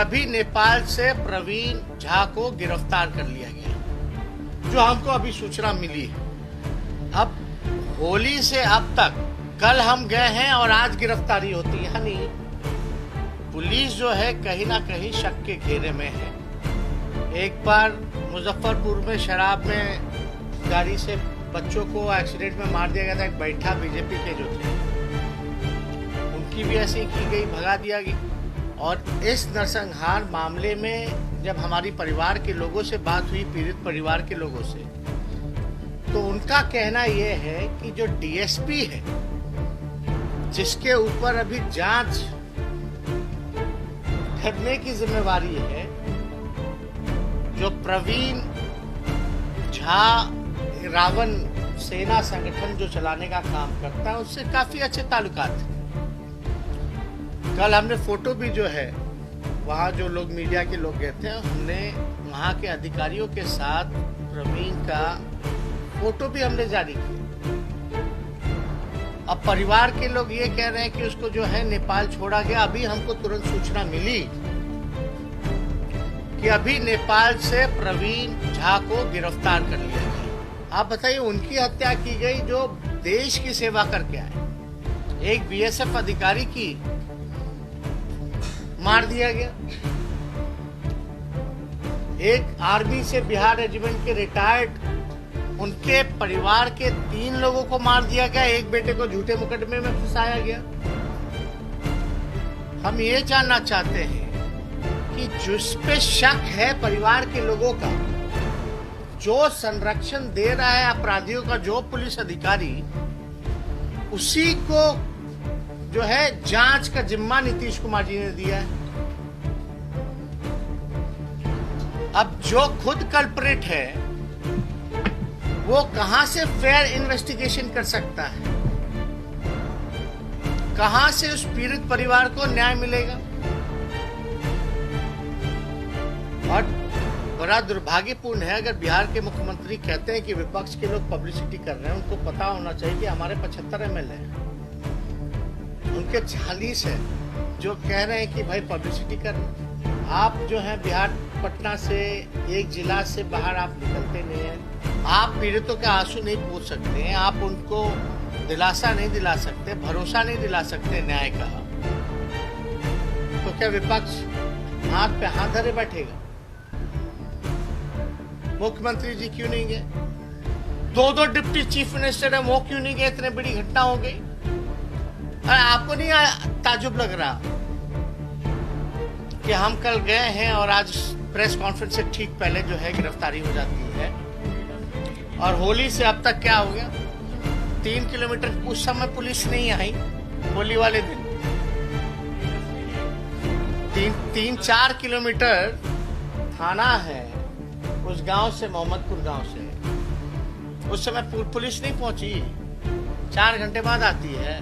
अभी नेपाल से प्रवीण झा को गिरफ्तार कर लिया गया, जो हमको अभी सूचना मिली है। अब होली से अब तक कल हम गए हैं और आज गिरफ्तारी होती है, यानी पुलिस जो है कहीं ना कहीं शक के घेरे में है। एक बार मुजफ्फरपुर में शराब में गाड़ी से बच्चों को एक्सीडेंट में मार दिया गया था, एक बैठा बीजेपी के जो थे उनकी भी ऐसी की गई, भगा दिया गया। और इस नरसंहार मामले में जब हमारी परिवार के लोगों से बात हुई, पीड़ित परिवार के लोगों से, तो उनका कहना यह है कि जो डीएसपी है जिसके ऊपर अभी जांच करने की जिम्मेवारी है, जो प्रवीण झा रावण सेना संगठन जो चलाने का काम करता है, उससे काफी अच्छे ताल्लुकात हैं। कल हमने फोटो भी जो है वहाँ जो लोग मीडिया के लोग गए थे, हमने वहाँ के अधिकारियों के साथ प्रवीण का फोटो भी हमने जारी किया। अब परिवार के लोग ये कह रहे हैं कि उसको जो है नेपाल छोड़ा गया। अभी हमको तुरंत सूचना मिली कि अभी नेपाल से प्रवीण झा को गिरफ्तार कर लिया गया। आप बताइए, उनकी हत्या की गई जो देश की सेवा करके आए। एक बीएसएफ अधिकारी की मार दिया गया, एक आर्मी से बिहार रेजिमेंट के रिटायर्ड उनके परिवार के 3 लोगों को मार दिया गया, एक बेटे को झूठे मुकदमे में फंसाया गया। हम ये जानना चाहते हैं कि जिस पे शक है परिवार के लोगों का, जो संरक्षण दे रहा है अपराधियों का, जो पुलिस अधिकारी, उसी को जो है जांच का जिम्मा नीतीश कुमार जी ने दिया है। अब जो खुद कल्प्रिट है वो कहां से फेयर इन्वेस्टिगेशन कर सकता है? कहां से उस पीड़ित परिवार को न्याय मिलेगा? और बड़ा दुर्भाग्यपूर्ण है अगर बिहार के मुख्यमंत्री कहते हैं कि विपक्ष के लोग पब्लिसिटी कर रहे हैं। उनको पता होना चाहिए कि हमारे 75 एमएलए हैं, उनके 40 है जो कह रहे हैं कि भाई पब्लिसिटी कर रहे हैं। आप जो है बिहार पटना से एक जिला से बाहर आप निकलते नहीं हैं, आप पीड़ितों के आंसू नहीं पूछ सकते हैं, आप उनको दिलासा नहीं दिला सकते, भरोसा नहीं दिला सकते न्याय का। तो क्या विपक्ष हाथ पे हाथ धरे बैठेगा? मुख्यमंत्री जी क्यों नहीं गए? 2 डिप्टी चीफ मिनिस्टर है, वो क्यों नहीं गए? इतने बड़ी घटना हो गई, अरे आपको नहीं ताजुब लग रहा कि हम कल गए हैं और आज प्रेस कॉन्फ्रेंस से ठीक पहले जो है गिरफ्तारी हो जाती है? और होली से अब तक क्या हो गया? 3 किलोमीटर उस समय पुलिस नहीं आई, होली वाले दिन 3-4 किलोमीटर थाना है उस गांव से, मोहम्मदपुर गांव से। उस समय पुलिस नहीं पहुंची, 4 घंटे बाद आती है।